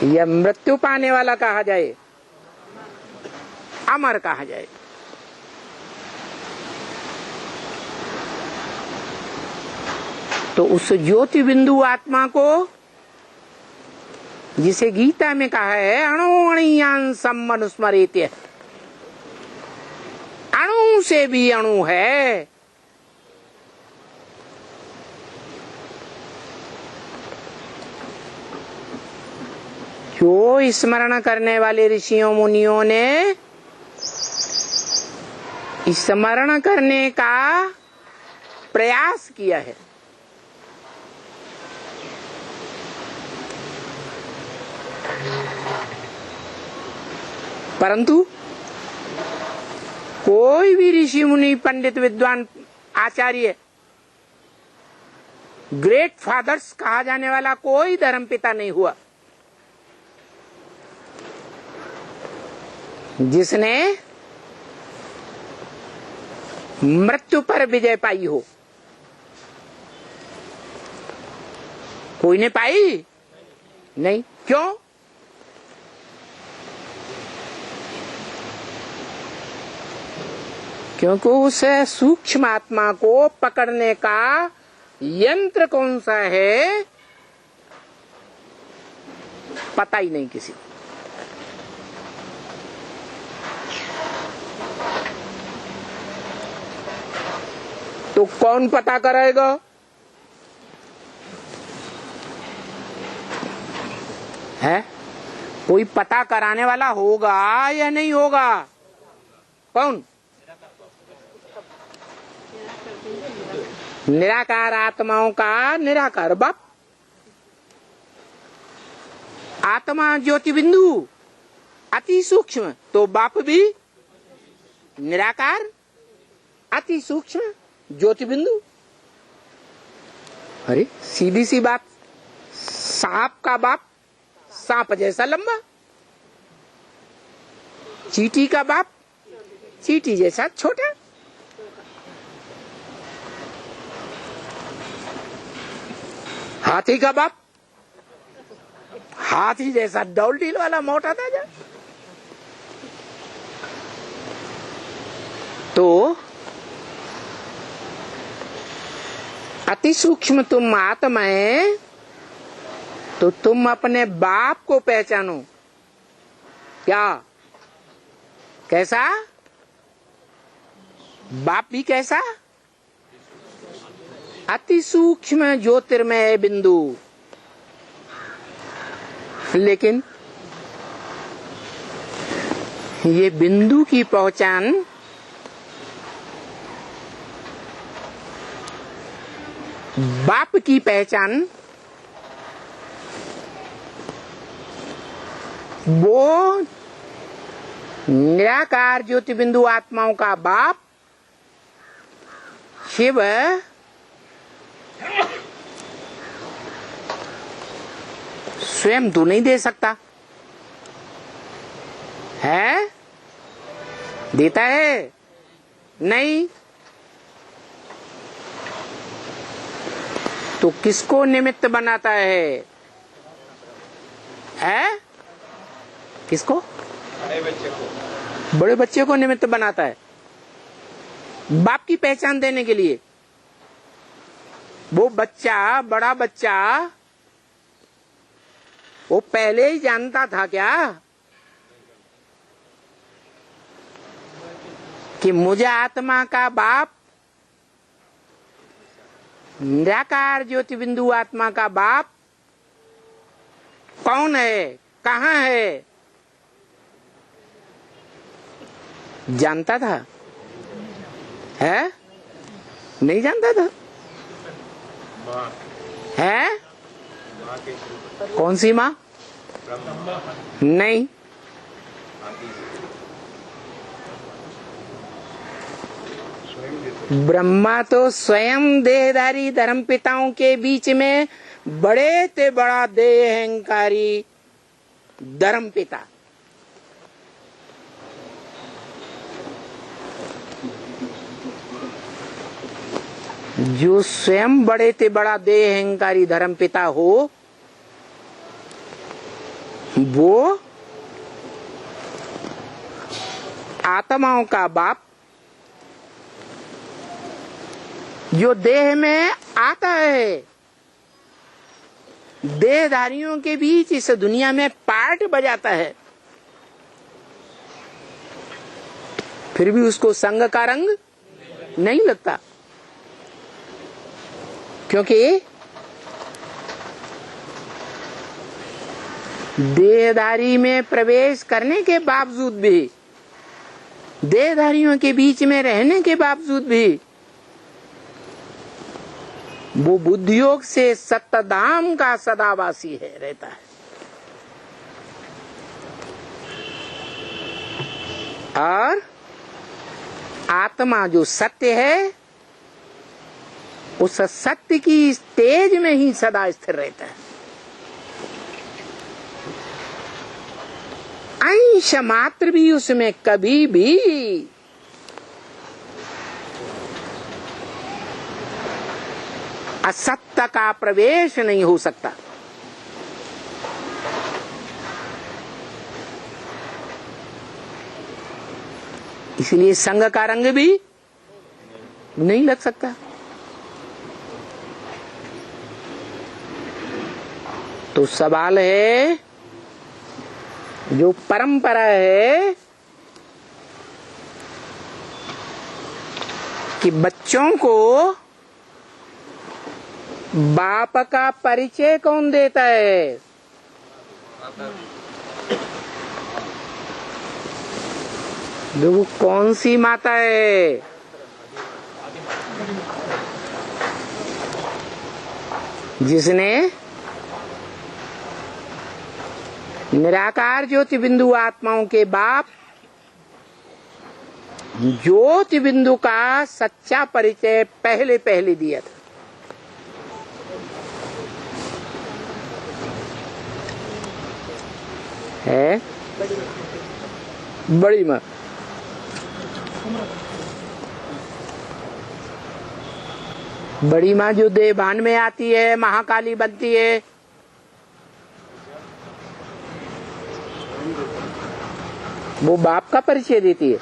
या मृत्यु पाने वाला कहा जाए, अमर कहा जाए। तो उस ज्योति बिंदु आत्मा को, जिसे गीता में कहा है अणुअणीयांसम मनुस्मरेत्य, अणु से भी अणु है। जो स्मरण करने वाले ऋषियों मुनियों ने स्मरण करने का प्रयास किया है, परंतु कोई भी ऋषि मुनि पंडित विद्वान आचार्य ग्रेट फादर्स कहा जाने वाला कोई धर्मपिता नहीं हुआ जिसने मृत्यु पर विजय पाई हो। कोई ने पाई नहीं। क्यों? क्योंकि उस सूक्ष्म आत्मा को पकड़ने का यंत्र कौन सा है पता ही नहीं किसी। तो कौन पता करेगा? है कोई पता कराने वाला होगा या नहीं होगा? कौन? निराकार आत्माओं का निराकार बाप। आत्मा ज्योति बिंदु अति सूक्ष्म, तो बाप भी निराकार अति सूक्ष्म ज्योति बिंदु। अरे सीधी सी बात, सांप का बाप सांप जैसा लंबा, चींटी का बाप चींटी जैसा छोटा। हाथी का बाप हाथी जैसा डौल ढील वाला मोटा ताजा। तो अति सूक्ष्म तुम आत्मा है, तो तुम अपने बाप को पहचानो। क्या? कैसा? बाप भी कैसा? अति सूक्ष्म ज्योतिर्मय बिंदु। लेकिन ये बिंदु की पहचान बाप की पहचान वो निराकार ज्योति बिंदु आत्माओं का बाप शिव स्वयं तो नहीं दे सकता है? देता है? नहीं। तो किसको निमित्त बनाता है? है? किसको? बड़े बच्चे को निमित्त बनाता है बाप की पहचान देने के लिए। वो बच्चा, बड़ा बच्चा, वो पहले ही जानता था क्या कि मुझे आत्मा का बाप, निराकार ज्योति बिंदु आत्मा का बाप कौन है, कहाँ है? जानता था? है? नहीं जानता था? है? कौन सी माँ? नहीं। ब्रह्मा तो स्वयं देहधारी धर्मपिताओं के बीच में बड़े ते बड़ा देह अहंकारी धर्मपिता। जो स्वयं बड़े ते बड़ा देह अहंकारी धर्मपिता हो, वो आत्माओं का बाप जो देह में आता है, देहधारियों के बीच इस दुनिया में पार्ट बजाता है, फिर भी उसको संग का रंग नहीं लगता, क्योंकि देहधारी में प्रवेश करने के बावजूद भी, देहधारियों के बीच में रहने के बावजूद भी वो बुद्धियोग से सत्तधाम का सदावासी है, रहता है। और आत्मा जो सत्य है, उस सत्य की तेज में ही सदा स्थिर रहता है। अंश मात्र भी उसमें कभी भी असत्य का प्रवेश नहीं हो सकता। इसलिए संग का रंग भी नहीं लग सकता। तो सवाल है, जो परंपरा है कि बच्चों को बाप का परिचय कौन देता है? वो कौन सी माता है? जिसने निराकार ज्योति बिंदु आत्माओं के बाप ज्योति बिंदु का सच्चा परिचय पहले पहले दिया था। है बड़ी माँ। बड़ी माँ जो देवभान में आती है, महाकाली बनती है, वो बाप का परिचय देती है।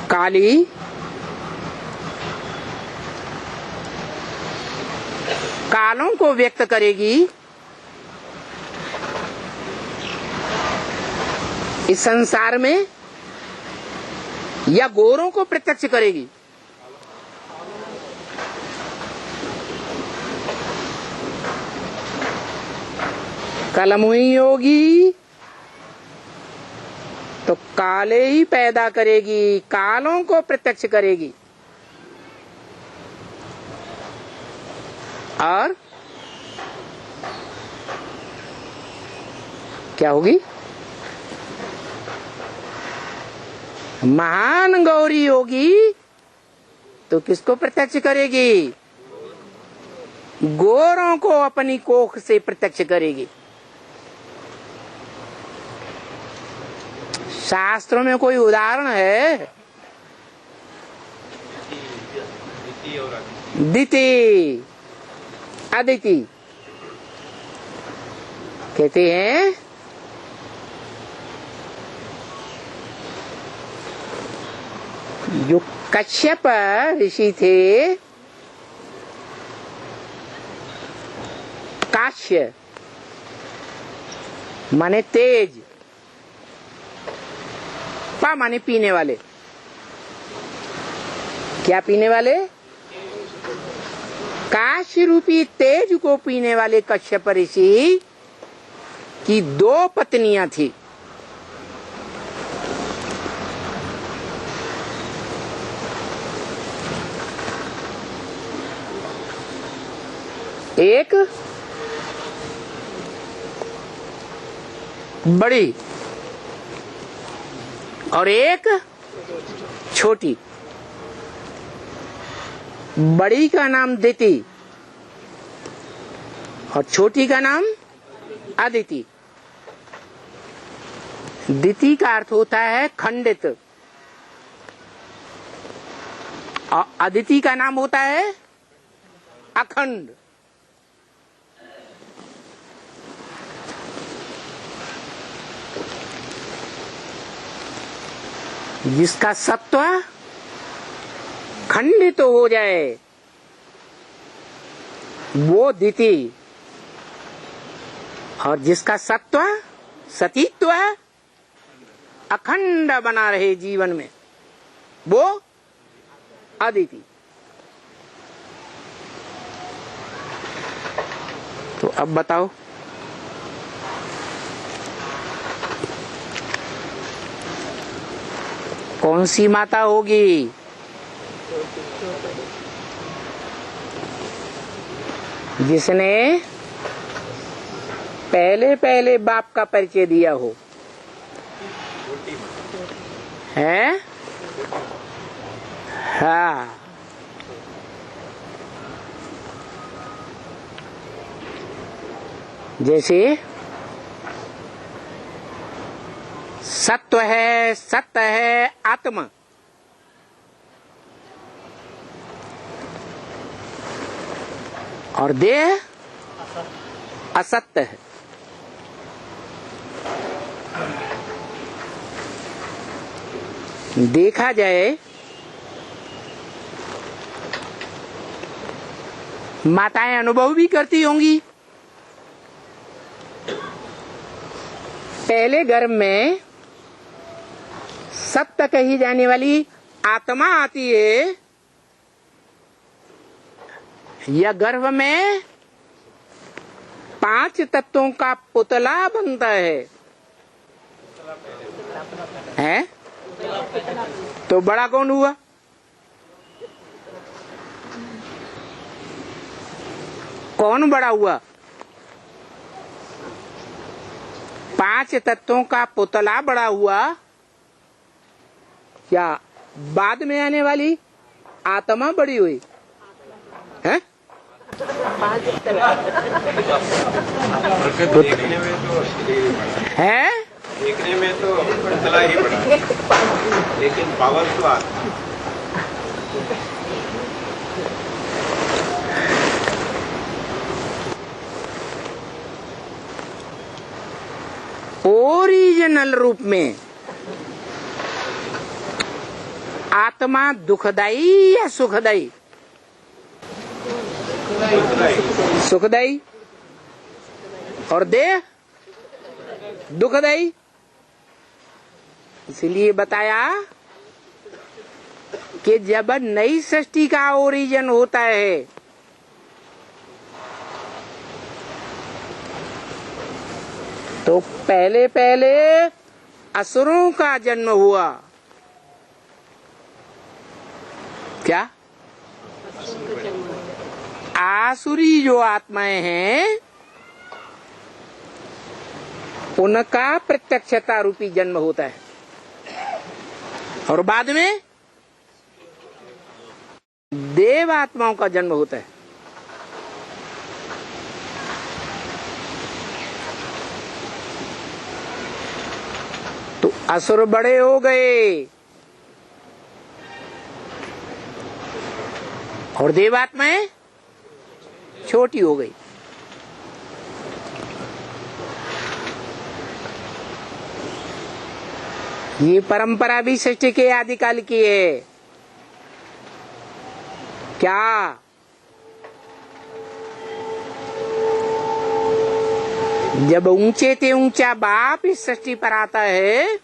काली कालों को व्यक्त करेगी, इस संसार में, या गोरों को प्रत्यक्ष करेगी? कलमुई होगी तो काले ही पैदा करेगी, कालों को प्रत्यक्ष करेगी। और क्या होगी? महान गौरी होगी तो किसको प्रत्यक्ष करेगी? गोरों को अपनी कोख से प्रत्यक्ष करेगी। शास्त्रों में कोई उदाहरण है? दिति अदिति कहते हैं, जो कश्यप ऋषि थे, काश्य माने तेज, पा माने पीने वाले। क्या पीने वाले? काश्य रूपी तेज को पीने वाले कश्यप ऋषि की 2 पत्नियां थी। एक बड़ी और एक छोटी। बड़ी का नाम दिति और छोटी का नाम अदिति। दिति का अर्थ होता है खंडित और अदिति का नाम होता है अखंड। जिसका सत्व खंडित तो हो जाए वो द्वितीय, और जिसका सत्व सतीत्व अखंड बना रहे जीवन में वो अद्वितीय। तो अब बताओ कौन सी माता होगी? जिसने पहले पहले बाप का परिचय दिया हो, है? हाँ, जैसे सत्व है, सत्य है आत्मा, और देह असत्य है। देखा जाए माताएं अनुभव भी करती होंगी। पहले गर्भ में सत्य कही जाने वाली आत्मा आती है, या गर्भ में 5 तत्वों का पुतला बनता है? तो बड़ा कौन हुआ? कौन बड़ा हुआ? 5 तत्वों का पुतला बड़ा हुआ, या बाद में आने वाली आत्मा बड़ी हुई? है? है? देखने में तो पुतला ही बड़ा, लेकिन पावर तो आत्मा। ओरिजिनल रूप में आत्मा दुखदाई या सुखदाई? सुखदाई। और देह दुखदाई। इसलिए बताया कि जब नई सृष्टि का ओरिजिन होता है तो पहले पहले असुरों का जन्म हुआ। क्या? आसुरी जो आत्माएं हैं उनका प्रत्यक्षता रूपी जन्म होता है, और बाद में देव आत्माओं का जन्म होता है। तो असुर बड़े हो गए और देवात्माएं छोटी हो गई। ये परंपरा भी सृष्टि के आदिकाल की है। क्या? जब ऊंचे ते ऊंचा बाप इस सृष्टि पर आता है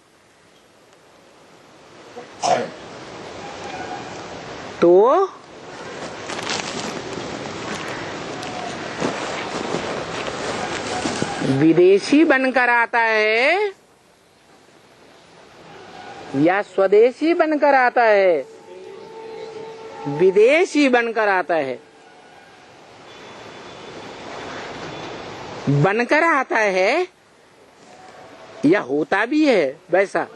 तो विदेशी बनकर आता है या स्वदेशी बनकर आता है? विदेशी बनकर आता है। बनकर आता है या होता भी है वैसा?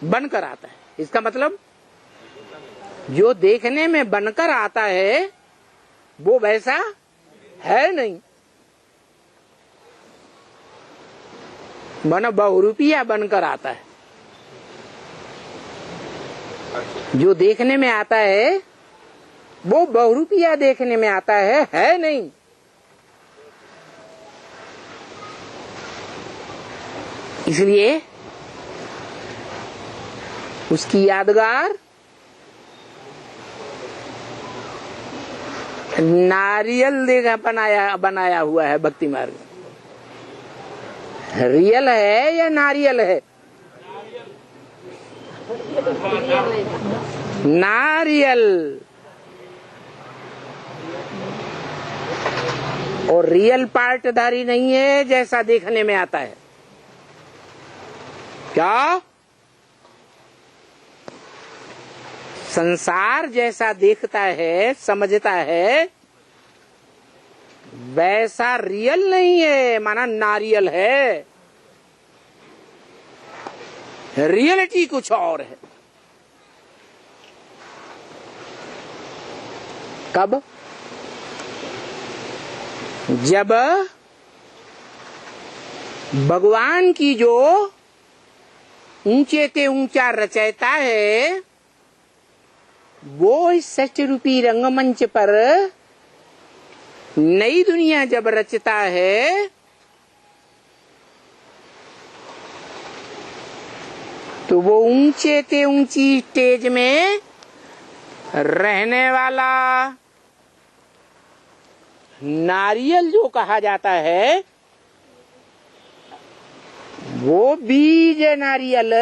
बनकर आता है। इसका मतलब जो देखने में बनकर आता है वो वैसा है नहीं। मन बहुरूपिया बनकर आता है। जो देखने में आता है वो बहुरूपिया देखने में आता है नहीं। इसलिए उसकी यादगार नारियल देखा बनाया हुआ है भक्ति मार्ग। रियल है या नारियल है? नारियल। और रियल पार्टधारी नहीं है जैसा देखने में आता है। क्या संसार जैसा देखता है समझता है वैसा रियल नहीं है, माना नारियल है। रियलिटी कुछ और है। कब? जब भगवान की जो ऊंचे ते ऊंचा रचयिता है वो इस सच रूपी रंगमंच पर नई दुनिया जब रचता है तो वो ऊंचे ते ऊंची स्टेज में रहने वाला नारियल जो कहा जाता है वो बीज नारियल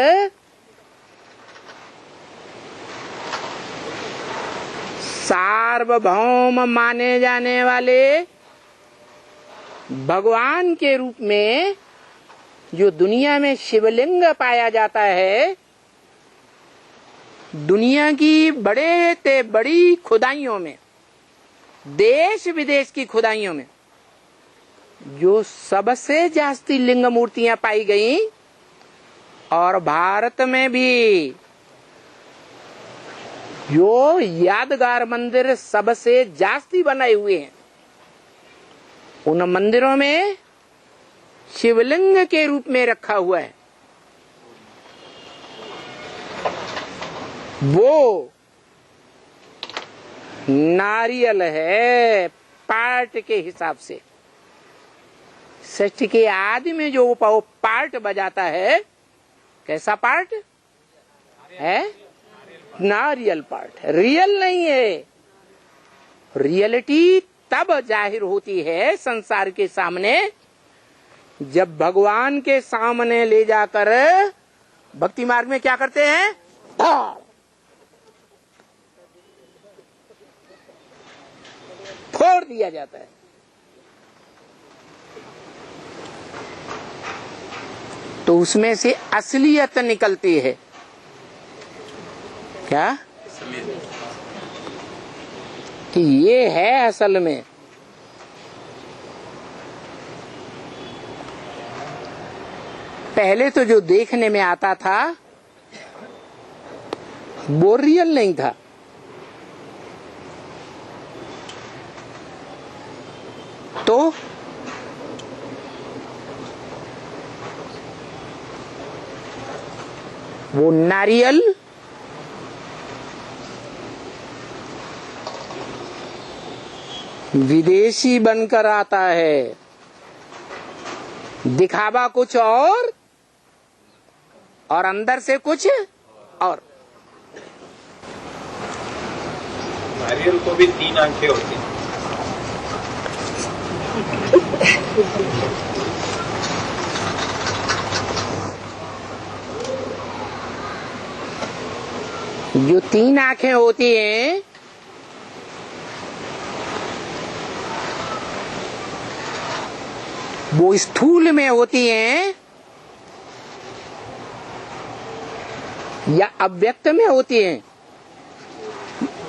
सार्वभौम माने जाने वाले भगवान के रूप में जो दुनिया में शिवलिंग पाया जाता है, दुनिया की बड़े ते बड़ी खुदाइयों में, देश विदेश की खुदाइयों में जो सबसे जास्ती लिंग मूर्तियां पाई गई और भारत में भी जो यादगार मंदिर सबसे जास्ती बनाए हुए हैं, उन मंदिरों में शिवलिंग के रूप में रखा हुआ है वो नारियल है पार्ट के हिसाब से। सृष्टि के आदि में जो वो पार्ट बजाता है, कैसा पार्ट है? नारियल पार्ट, रियल नहीं है। रियलिटी तब जाहिर होती है संसार के सामने जब भगवान के सामने ले जाकर भक्ति मार्ग में क्या करते हैं? फोड़ दिया जाता है। तो उसमें से असलियत निकलती है। क्या? कि ये है असल में। पहले तो जो देखने में आता था वो रियल नहीं था। तो वो नारियल विदेशी बनकर आता है, दिखावा कुछ और अंदर से कुछ और। नारियल को भी 3 आंखें होती हैं। जो 3 आंखें होती हैं वो स्थूल में होती हैं या अव्यक्त में होती हैं।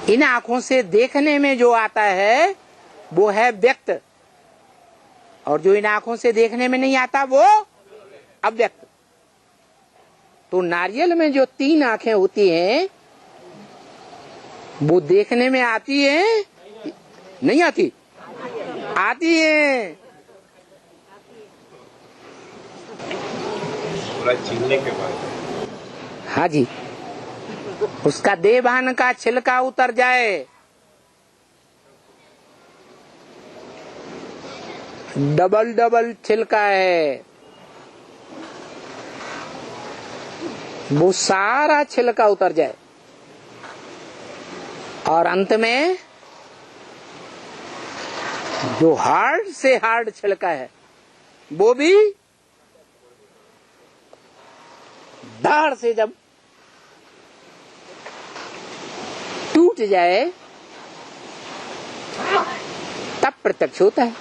इन आंखों से देखने में जो आता है वो है व्यक्त, और जो इन आंखों से देखने में नहीं आता वो अव्यक्त। तो नारियल में जो 3 आंखें होती हैं वो देखने में आती है, नहीं आती? आती है। छीलने के बाद हाँ जी, उसका देवभान का छिलका उतर जाए डबल डबल छिलका है, वो सारा छिलका उतर जाए और अंत में जो हार्ड से हार्ड छिलका है वो भी धार से जब टूट जाए तब प्रत्यक्ष होता है।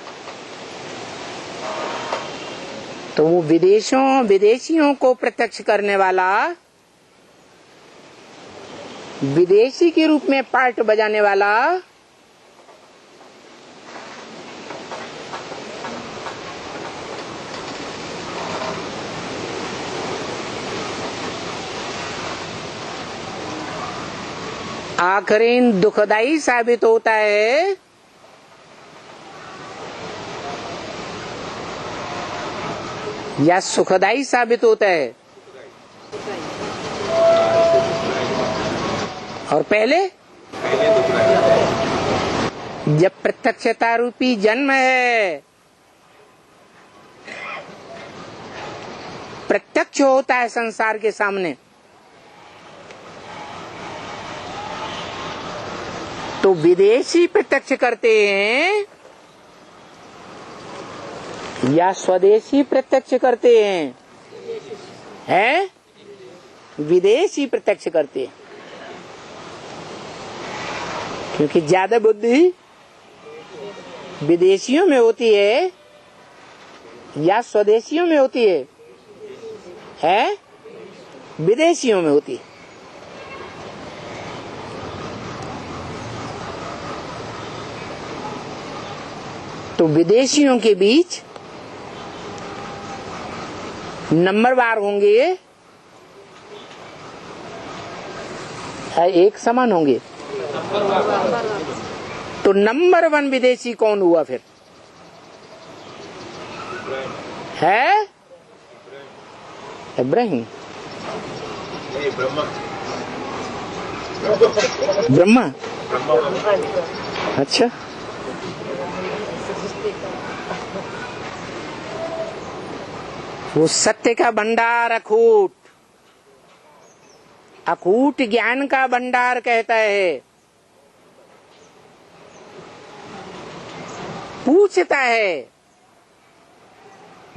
तो वो विदेशियों को प्रत्यक्ष करने वाला, विदेशी के रूप में पार्ट बजाने वाला, आखिरी दुखदाई साबित होता है या सुखदाई साबित होता है। और पहले जब प्रत्यक्षता रूपी जन्म है, प्रत्यक्ष होता है संसार के सामने, तो विदेशी प्रत्यक्ष करते हैं या स्वदेशी प्रत्यक्ष करते हैं? हैं? विदेशी प्रत्यक्ष करते हैं, क्योंकि ज्यादा बुद्धि विदेशियों में होती है या स्वदेशियों में होती है? हैं? विदेशियों में होती है। तो विदेशियों के बीच नंबरवार होंगे, एक समान होंगे। तो नंबर 1 विदेशी कौन हुआ फिर? है इब्राहिम, ब्रह्मा। अच्छा, वो सत्य का भंडार अखूट, अखूट ज्ञान का भंडार कहता है। पूछता है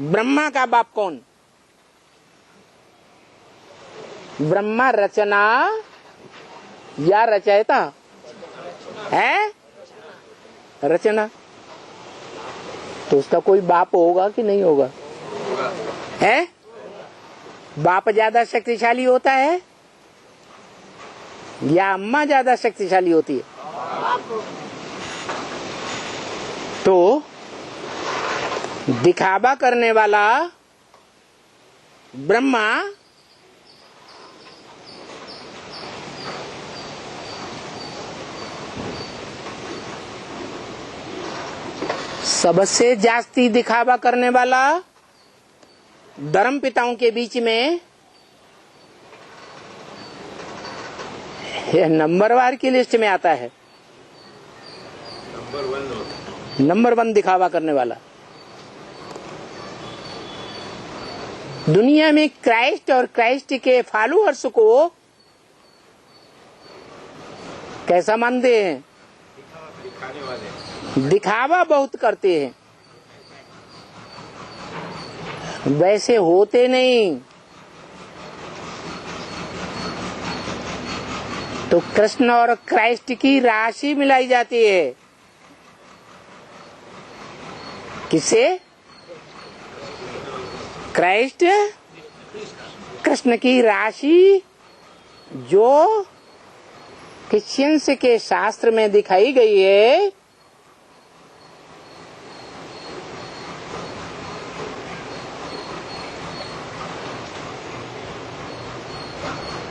ब्रह्मा का बाप कौन? ब्रह्मा रचना या रचयिता है? रचना। तो उसका कोई बाप होगा कि नहीं होगा? है? बाप ज्यादा शक्तिशाली होता है या अम्मा ज्यादा शक्तिशाली होती है? तो दिखावा करने वाला ब्रह्मा सबसे जास्ती दिखावा करने वाला धर्म पिताओं के बीच में नंबरवार की लिस्ट में आता है। नंबर 1 दिखावा करने वाला। दुनिया में क्राइस्ट और क्राइस्ट के फॉलोअर्स को कैसा मानते हैं? दिखावा बहुत करते हैं, वैसे होते नहीं। तो कृष्ण और क्राइस्ट की राशि मिलाई जाती है। किसे? क्राइस्ट कृष्ण की राशि जो क्रिश्चियंस के शास्त्र में दिखाई गई है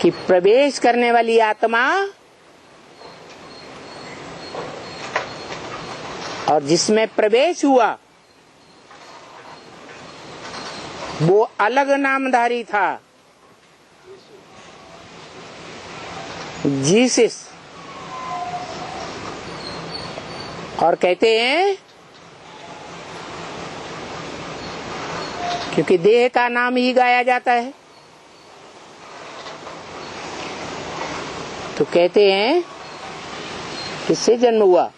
कि प्रवेश करने वाली आत्मा और जिसमें प्रवेश हुआ वो अलग नामधारी था, जीसस। और कहते हैं क्योंकि देह का नाम ही गाया जाता है। तो कहते हैं किससे जन्म हुआ?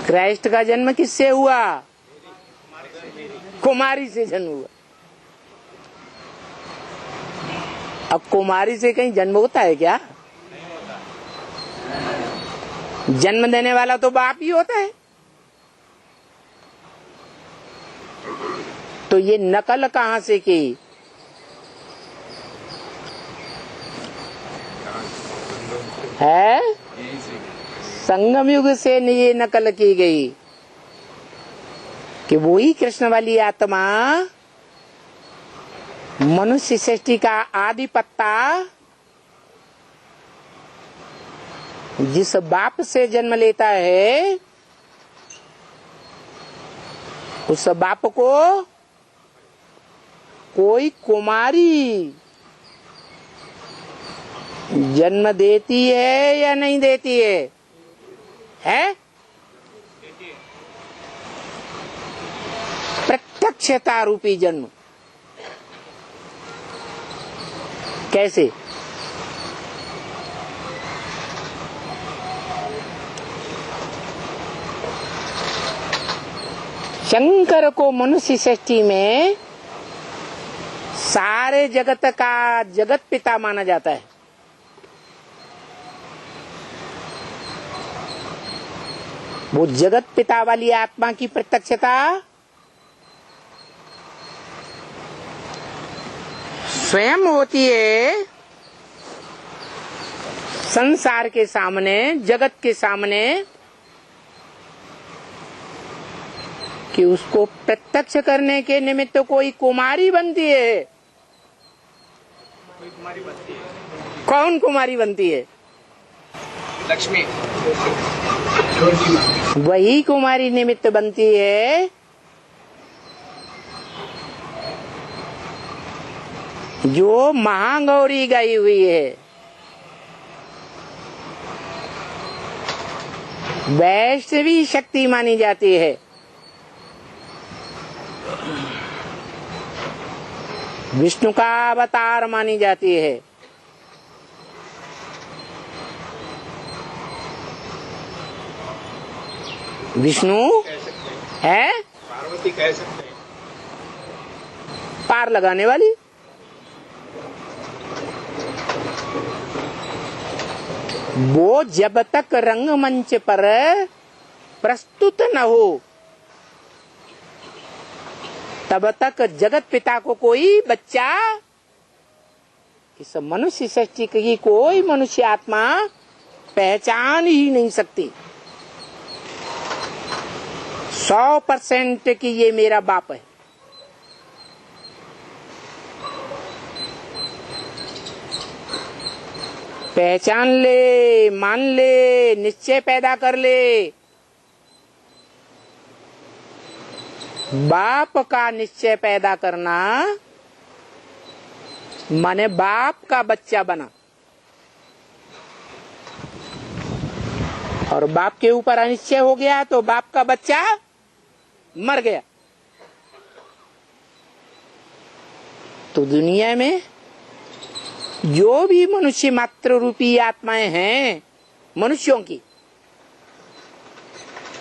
क्राइस्ट का जन्म किससे हुआ? कुमारी से जन्म हुआ। अब कुमारी से कहीं जन्म होता है क्या? जन्म देने वाला तो बाप ही होता है। तो ये नकल कहां से की? है संगम युग से ये नकल की गई कि वही कृष्ण वाली आत्मा मनुष्य सृष्टि का आदि पत्ता जिस बाप से जन्म लेता है, उस बाप को कोई कुमारी जन्म देती है या नहीं देती है? है? प्रत्यक्षता रूपी जन्म। कैसे? शंकर को मनुष्य सृष्टि में सारे जगत का जगत पिता माना जाता है। वो जगत पिता वाली आत्मा की प्रत्यक्षता स्वयं होती है संसार के सामने, जगत के सामने, कि उसको प्रत्यक्ष करने के निमित्त कोई कुमारी बनती है। कोई कुमारी बनती है। कौन कुमारी बनती है? लक्ष्मी। वही कुमारी निमित्त बनती है जो महागौरी गई हुई है। वैष्णवी शक्ति मानी जाती है। विष्णु का अवतार मानी जाती है। विष्णु है, पार्वती कह सकते हैं। पार लगाने वाली। वो जब तक रंगमंच पर प्रस्तुत न हो तब तक जगत पिता को कोई बच्चा, इस मनुष्य सृष्टि की कोई मनुष्य आत्मा पहचान ही नहीं सकती। 100% कि ये मेरा बाप है। पहचान ले, मान ले, निश्चय पैदा कर ले। बाप का निश्चय पैदा करना माने बाप का बच्चा बना, और बाप के ऊपर अनिश्चय हो गया तो बाप का बच्चा मर गया। तो दुनिया में जो भी मनुष्य मात्र रूपी आत्माएं हैं मनुष्यों की,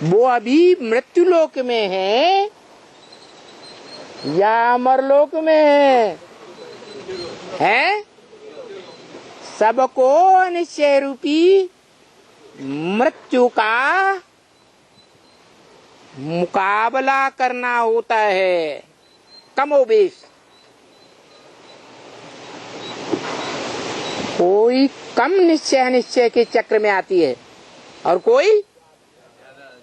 वो अभी मृत्युलोक में है या अमरलोक में है? सबको अनिश्चय रूपी मृत्यु का मुकाबला करना होता है कमोबेश। कोई कम निश्चय अनिश्चय के चक्र में आती है और कोई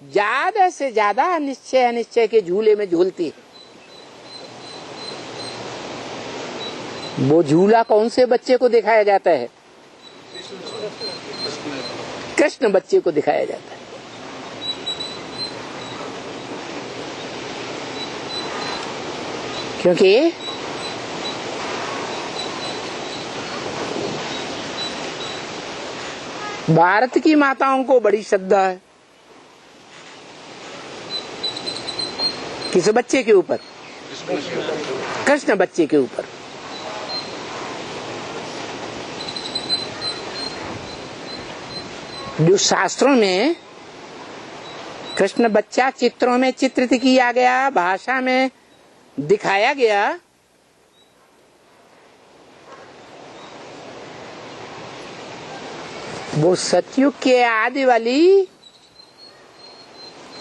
ज्यादा से ज्यादा निश्चय अनिश्चय के झूले में झूलती है। वो झूला कौन से बच्चे को दिखाया जाता है? कृष्ण बच्चे को दिखाया जाता है। क्योंकि भारत की माताओं को बड़ी श्रद्धा है किस बच्चे के ऊपर? कृष्ण बच्चे के ऊपर। जो शास्त्रों में कृष्ण बच्चा चित्रों में चित्रित किया गया, भाषा में दिखाया गया, वो सतयुग के आदि वाली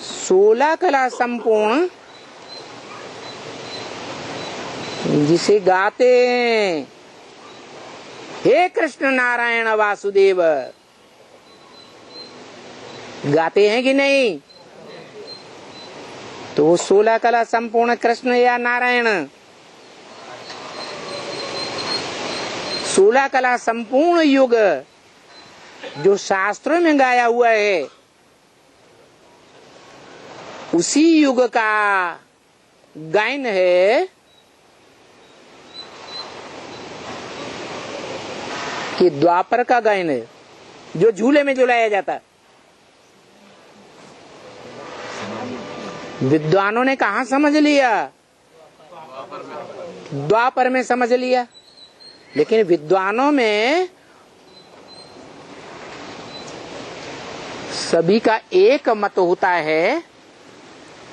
16 कला संपूर्ण, जिसे गाते हैं हे कृष्ण नारायण वासुदेव, गाते हैं कि नहीं? तो वो 16 कला संपूर्ण कृष्ण या नारायण, 16 कला संपूर्ण युग जो शास्त्रों में गाया हुआ है, उसी युग का गायन है कि द्वापर का गायन है, जो झूले में झुलाया जाता है। विद्वानों ने कहा समझ लिया? द्वापर में समझ लिया। लेकिन विद्वानों में सभी का एक मत होता है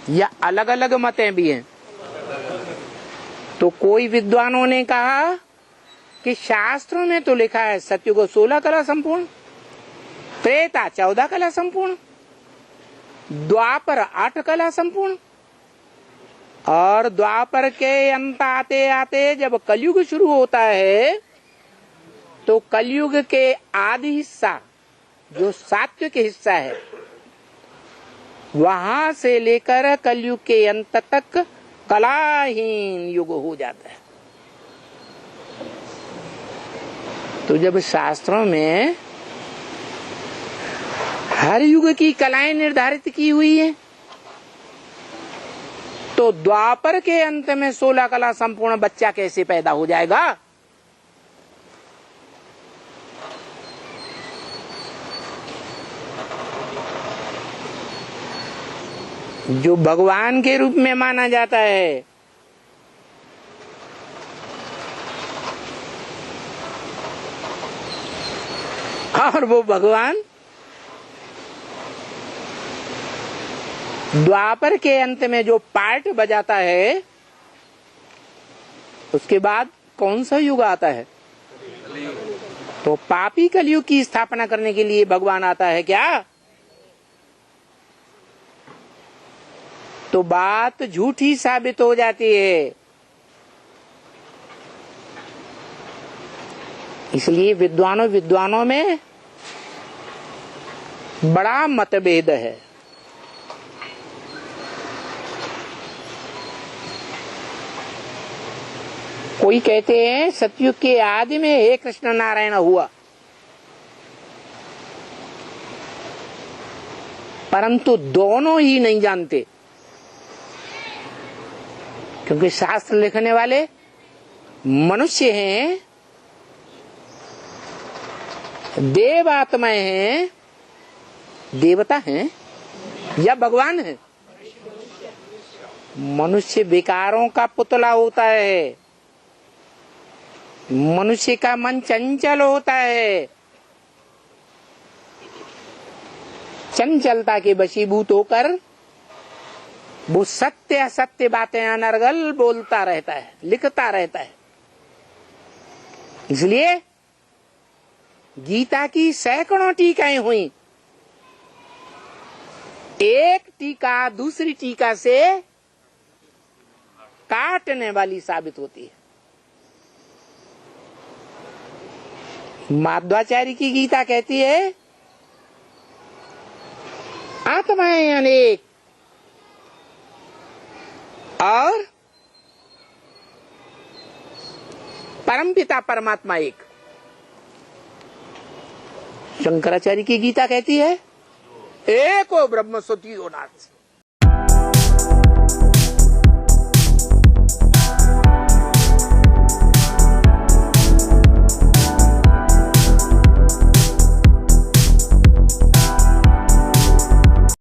या अलग अलग मतें भी हैं? तो कोई विद्वानों ने कहा कि शास्त्रों में तो लिखा है सतयुग 16 कला संपूर्ण, त्रेता 14 कला संपूर्ण, द्वापर 8 कला संपूर्ण, और द्वापर के अंत आते आते जब कलयुग शुरू होता है तो कलयुग के आदि हिस्सा जो सात्विक हिस्सा है, वहां से लेकर कलयुग के अंत तक कलाहीन युग हो जाता है। तो जब शास्त्रों में हर युग की कलाएं निर्धारित की हुई है, तो द्वापर के अंत में 16 कला संपूर्ण बच्चा कैसे पैदा हो जाएगा? जो भगवान के रूप में माना जाता है, और वो भगवान द्वापर के अंत में जो पार्ट बजाता है, उसके बाद कौन सा युग आता है? तो पापी कलयुग की स्थापना करने के लिए भगवान आता है क्या? तो बात झूठी साबित हो जाती है। इसलिए विद्वानों में बड़ा मतभेद है। कोई कहते हैं सतयुग के आदि में हे कृष्ण नारायण हुआ, परंतु दोनों ही नहीं जानते, क्योंकि शास्त्र लिखने वाले मनुष्य हैं, देव आत्माएं हैं, देवता हैं या भगवान है? मनुष्य विकारों का पुतला होता है, मनुष्य का मन चंचल होता है, चंचलता के वशीभूत होकर वो सत्य असत्य बातें अनर्गल बोलता रहता है, लिखता रहता है। इसलिए गीता की सैकड़ों टीकाएं हुई, एक टीका दूसरी टीका से काटने वाली साबित होती है। माध्वाचार्य की गीता कहती है आत्माएं अनेक और परमपिता परमात्मा एक। शंकराचार्य की गीता कहती है एको ब्रह्म सत्यो नाथ।